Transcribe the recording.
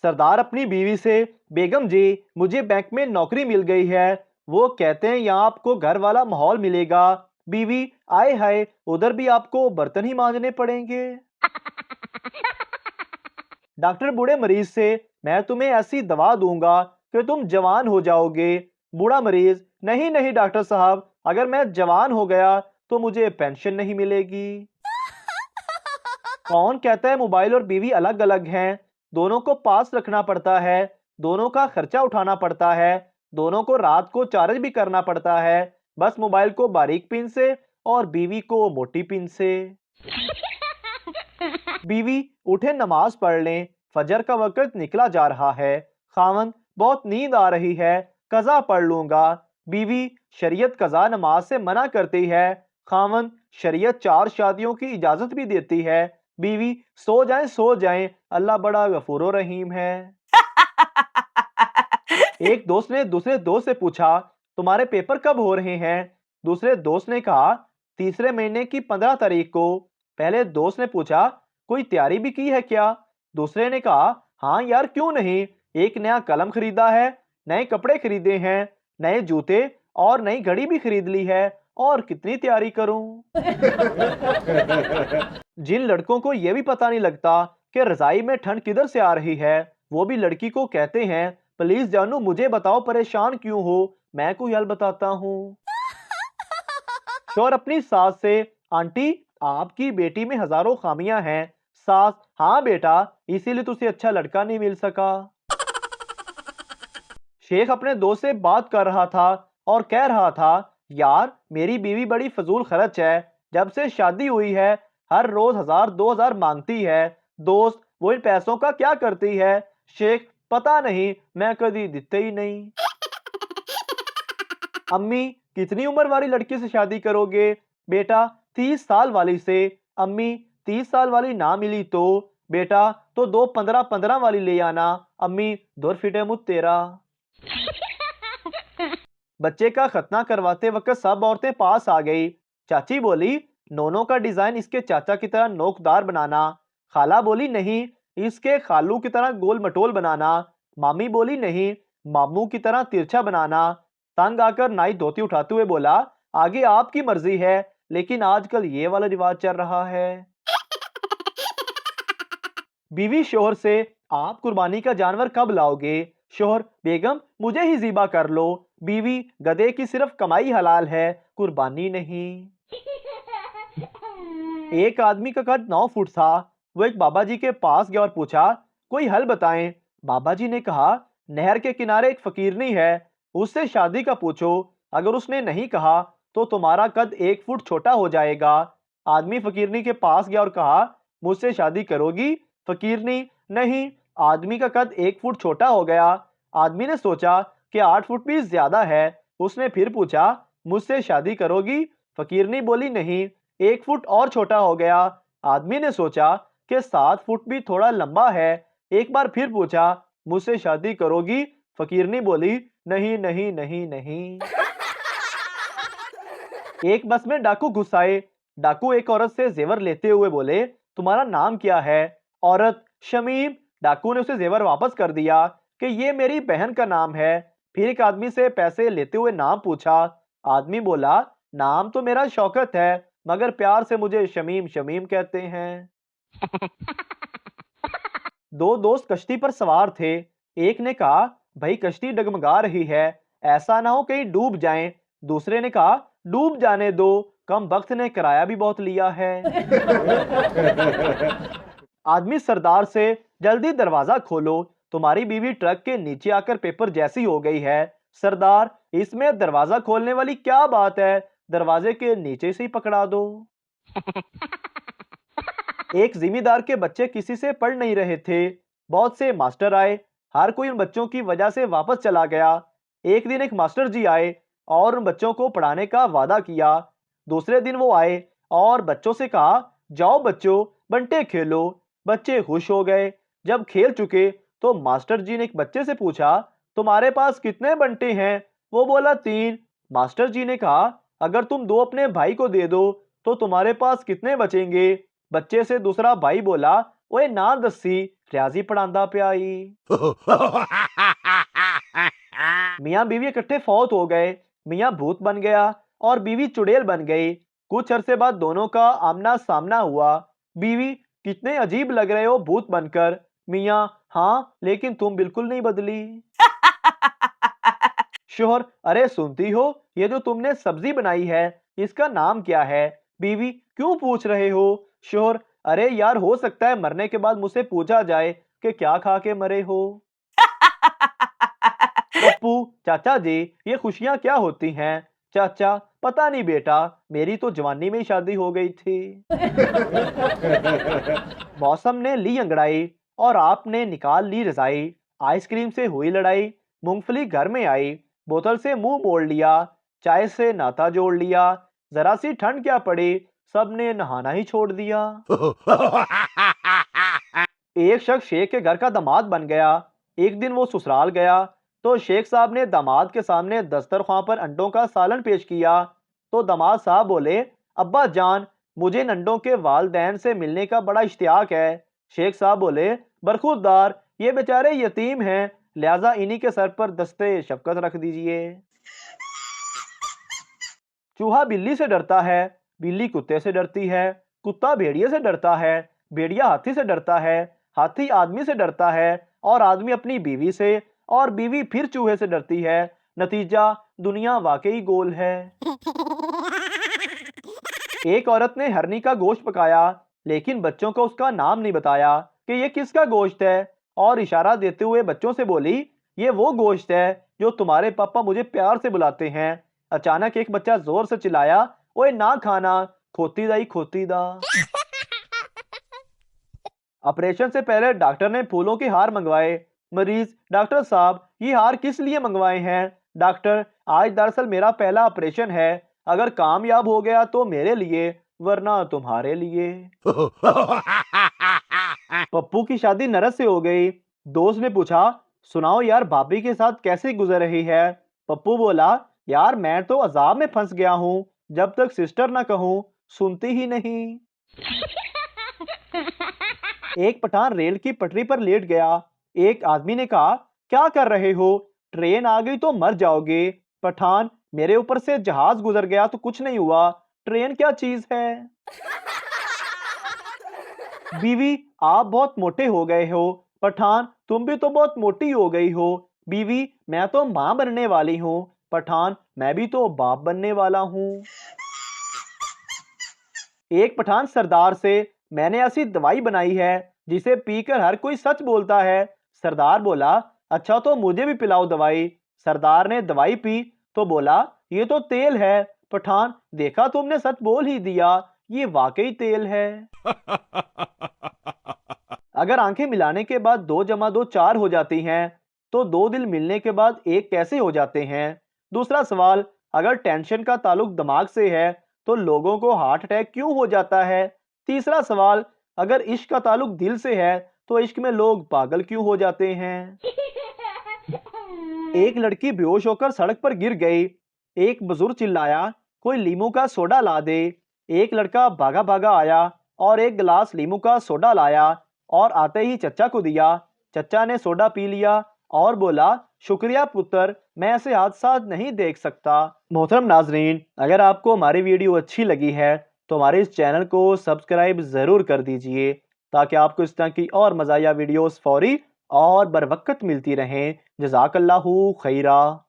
सरदार अपनी बीवी से, बेगम जी मुझे बैंक में नौकरी मिल गई है। वो कहते हैं यहाँ आपको घर वाला माहौल मिलेगा। बीवी, आए हाय, उधर भी आपको बर्तन ही मांजने पड़ेंगे। डॉक्टर बूढ़े मरीज से, मैं तुम्हें ऐसी दवा दूंगा कि तुम जवान हो जाओगे। बूढ़ा मरीज, नहीं नहीं डॉक्टर साहब, अगर मैं जवान हो गया तो मुझे पेंशन नहीं मिलेगी। कौन कहता है मोबाइल और बीवी अलग अलग हैं? दोनों को पास रखना पड़ता है, दोनों का खर्चा उठाना पड़ता है, दोनों को रात को चार्ज भी करना पड़ता है। बस मोबाइल को बारीक पिन से और बीवी को मोटी पिन से। बीवी, उठे नमाज पढ़ लें, फजर का वक्त निकला जा रहा है। खामन, बहुत नींद आ रही है, कज़ा पढ़ लूंगा। बीवी, शरीयत कज़ा नमाज से मना करती है। खामन, शरीयत 4 शादियों की इजाजत भी देती है। बीवी, सो जाएं, अल्लाह बड़ा गफूर रहीम है। एक दोस्त ने दूसरे दोस्त से पूछा, तुम्हारे पेपर कब हो रहे हैं? दूसरे दोस्त ने कहा, तीसरे महीने की 15 तारीख को। पहले दोस्त ने पूछा, कोई तैयारी भी की है क्या? दूसरे ने कहा, हाँ यार क्यों नहीं, एक नया कलम खरीदा है, नए कपड़े खरीदे हैं, नए जूते और नई घड़ी भी खरीद ली है, और कितनी तैयारी करूं? जिन लड़कों को यह भी पता नहीं लगता कि रजाई में ठंड किधर से आ रही है, वो भी लड़की को कहते हैं, प्लीज जानू मुझे बताओ परेशान क्यों हो, मैं कोई हल बताता हूँ। शौहर अपनी सास से, आंटी आपकी बेटी में हजारों खामियां हैं। सास, हाँ बेटा, इसीलिए तुझे अच्छा लड़का नहीं मिल सका। शेख अपने दोस्त से बात कर रहा था और कह रहा था, यार मेरी बीवी बड़ी फजूल खर्च है, जब से शादी हुई है हर रोज 1000-2000 मांगती है। दोस्त, वो इन पैसों का क्या करती है? शेख, पता नहीं, मैं कभी देते ही नहीं। अम्मी, कितनी उम्र वाली लड़की से शादी करोगे? बेटा, 30 साल वाली से। अम्मी, 30 साल वाली ना मिली तो? बेटा, तो 2 15-15 वाली ले आना। अम्मी, दूर फिटे मुझ तेरा। बच्चे का खतना करवाते वक्त सब औरतें पास आ गई। चाची बोली, नोनों का डिजाइन इसके चाचा की तरह नोकदार बनाना। खाला बोली, नहीं, इसके खालू की तरह गोल मटोल बनाना। मामी बोली, नहीं, मामू की तरह तिरछा बनाना। तंग आकर नाई धोती उठाते हुए बोला, आगे आपकी मर्जी है, लेकिन आजकल ये वाला रिवाज चल रहा है। बीवी शोहर से, आप कुर्बानी का जानवर कब लाओगे? शोहर, बेगम मुझे ही ज़िबा कर लो। बीवी, गधे की सिर्फ कमाई हलाल है, कुर्बानी नहीं। एक आदमी का कद 9 फुट था। वो एक बाबा जी के पास गया और पूछा, कोई हल बताएं। बाबा जी ने कहा, नहर के किनारे एक फकीरनी है, उससे शादी का पूछो, अगर उसने नहीं कहा तो तुम्हारा कद 1 फुट छोटा हो जाएगा। आदमी फकीरनी के पास गया और कहा, मुझसे शादी करोगी? फकीरनी, नहीं। आदमी का कद 1 फुट छोटा हो गया। आदमी ने सोचा कि 8 फुट भी ज्यादा है। उसने फिर पूछा, मुझसे शादी करोगी? फकीरनी बोली, नहीं। 1 फुट और छोटा हो गया। आदमी ने सोचा कि 7 फुट भी थोड़ा लंबा है। एक बार फिर पूछा, मुझसे शादी करोगी? फकीरनी बोली, नहीं नहीं नहीं नहीं। एक बस में डाकू घुस आए। डाकू एक औरत से जेवर लेते हुए बोले, तुम्हारा नाम क्या है? औरत, शमीम। डाकू ने उसे जेवर वापस कर दिया कि ये मेरी बहन का नाम है। फिर एक आदमी से पैसे लेते हुए नाम पूछा। आदमी बोला, नाम तो मेरा शौकत है, मगर प्यार से मुझे शमीम शमीम कहते हैं। दो दोस्त कश्ती पर सवार थे। एक ने कहा, भाई कश्ती डगमगा रही है, ऐसा ना हो कहीं डूब जाएं। दूसरे ने कहा, डूब जाने दो, कम वक्त ने किराया भी बहुत लिया है। आदमी सरदार से, जल्दी दरवाजा खोलो, तुम्हारी बीवी ट्रक के नीचे आकर पेपर जैसी हो गई है। सरदार, इसमें दरवाजा खोलने वाली क्या बात है, दरवाजे के नीचे से ही पकड़ा दो। एक जिम्मेदार के बच्चे किसी से पढ़ नहीं रहे थे। बहुत से मास्टर आए, हर कोई उन बच्चों की वजह से वापस चला गया। एक दिन एक मास्टर जी आए और उन बच्चों को पढ़ाने का वादा किया। दूसरे दिन वो आए और बच्चों से कहा, जाओ बच्चों, बंटे खेलो। बच्चे खुश हो गए। जब खेल चुके तो मास्टर जी ने एक बच्चे से पूछा, तुम्हारे पास कितने बंटे हैं? वो बोला, 3। मास्टर जी ने कहा, अगर तुम 2 अपने भाई को दे दो तो तुम्हारे पास कितने बचेंगे? बच्चे से दूसरा भाई बोला, ओए ना दस्सी, रियाजी पढ़ांदा पिया ई। मियाँ बीवी इकट्ठे फौत हो गए। मियाँ भूत बन गया और बीवी चुड़ैल बन गई। कुछ अरसे बाद दोनों का आमना सामना हुआ। बीवी, कितने अजीब लग रहे हो भूत बनकर। मियाँ, हाँ लेकिन तुम बिल्कुल नहीं बदली। शोहर, अरे सुनती हो, ये जो तुमने सब्जी बनाई है इसका नाम क्या है। बीवी, क्यों पूछ रहे हो। शोहर, अरे यार हो सकता है मरने के बाद मुझसे पूछा जाए कि क्या खा के मरे हो। पप्पू, चाचा जी ये खुशियां क्या होती हैं। चाचा, पता नहीं बेटा, मेरी तो जवानी में ही शादी हो गई थी। मौसम ने ली अंगड़ाई और आपने निकाल ली रजाई। आइसक्रीम से हुई लड़ाई, मूंगफली घर में आई, बोतल से मुंह मोड़ लिया, चाय से नाता जोड़ लिया, जरा सी ठंड क्या पड़ी, सबने नहाना ही छोड़ दिया। एक शख्स शेख के घर का दामाद बन गया। एक दिन वो ससुराल गया तो शेख साहब ने दामाद के सामने दस्तरख्वां पर अंडों का सालन पेश किया। तो दामाद साहब बोले, अब्बा जान, मुझे इन अंडों के वालदैन से मिलने का बड़ा इश्तियाक है। शेख साहब बोले, बरखुरदार, ये बेचारे यतीम हैं, लिहाजा इन्हीं के सर पर दस्ते शफकत रख दीजिए। चूहा बिल्ली से डरता है, बिल्ली कुत्ते से डरती है, कुत्ता भेड़िए से डरता है, भेड़िया हाथी से डरता है, हाथी आदमी से डरता है और आदमी अपनी बीवी से और बीवी फिर चूहे से डरती है। नतीजा, दुनिया वाकई गोल है। एक औरत ने हरनी का गोश्त पकाया लेकिन बच्चों को उसका नाम नहीं बताया कि ये किसका गोश्त है और इशारा देते हुए बच्चों से बोली, ये वो गोश्त है जो तुम्हारे पापा मुझे प्यार से बुलाते हैं। अचानक एक बच्चा जोर से चिल्लाया, ओए ना खाना, खोती दाई खोती दा। ऑपरेशन से पहले डॉक्टर ने फूलों के हार मंगवाए। मरीज, डॉक्टर साहब ये हार किस लिए मंगवाए हैं। डॉक्टर, आज दरअसल मेरा पहला ऑपरेशन है, अगर कामयाब हो गया तो मेरे लिए, वरना तुम्हारे लिए। पप्पू की शादी नरस से हो गई। दोस्त ने पूछा, सुनाओ यार भाभी के साथ कैसे गुजर रही है। पप्पू बोला, यार मैं तो अजाब में फंस गया हूँ, जब तक सिस्टर ना कहूँ सुनती ही नहीं। एक पठान रेल की पटरी पर लेट गया। एक आदमी ने कहा, क्या कर रहे हो, ट्रेन आ गई तो मर जाओगे। पठान, मेरे ऊपर से जहाज गुजर गया तो कुछ नहीं हुआ, ट्रेन क्या चीज है। बीवी, आप बहुत मोटे हो गए हो। पठान, तुम भी तो बहुत मोटी हो गई हो। बीवी, मैं तो मां बनने वाली हूँ। पठान, मैं भी तो बाप बनने वाला हूँ। एक पठान सरदार से, मैंने ऐसी दवाई बनाई है जिसे पीकर हर कोई सच बोलता है। सरदार बोला, अच्छा तो मुझे भी पिलाओ दवाई। सरदार ने दवाई पी तो बोला, ये तो तेल है। पठान, देखा तुमने सच बोल ही दिया, ये वाकई तेल है। अगर आंखें मिलाने के बाद 2 जमा 2 4 हो जाती हैं तो 2 दिल मिलने के बाद एक कैसे हो जाते हैं। दूसरा सवाल, अगर टेंशन का ताल्लुक दिमाग से है तो लोगों को हार्ट अटैक क्यों हो जाता है। तीसरा सवाल, अगर इश्क का ताल्लुक दिल से है तो इश्क में लोग पागल क्यों हो जाते हैं। एक लड़की बेहोश होकर सड़क पर गिर गई। एक बुजुर्ग चिल्लाया, कोई लीमू का सोडा ला दे। एक लड़का भागा भागा आया और एक गिलास लीमू का सोडा लाया और आते ही चच्चा को दिया। चच्चा ने सोडा पी लिया और बोला, शुक्रिया पुत्र, मैं ऐसे हादसा नहीं देख सकता। मोहतरम नाजरीन, अगर आपको हमारी वीडियो अच्छी लगी है तो हमारे इस चैनल को सब्सक्राइब ज़रूर कर दीजिए ताकि आपको इस तरह की और मज़ाया वीडियोस फौरी और बर वक्त मिलती रहें। जज़ाकल्लाहु खैरा।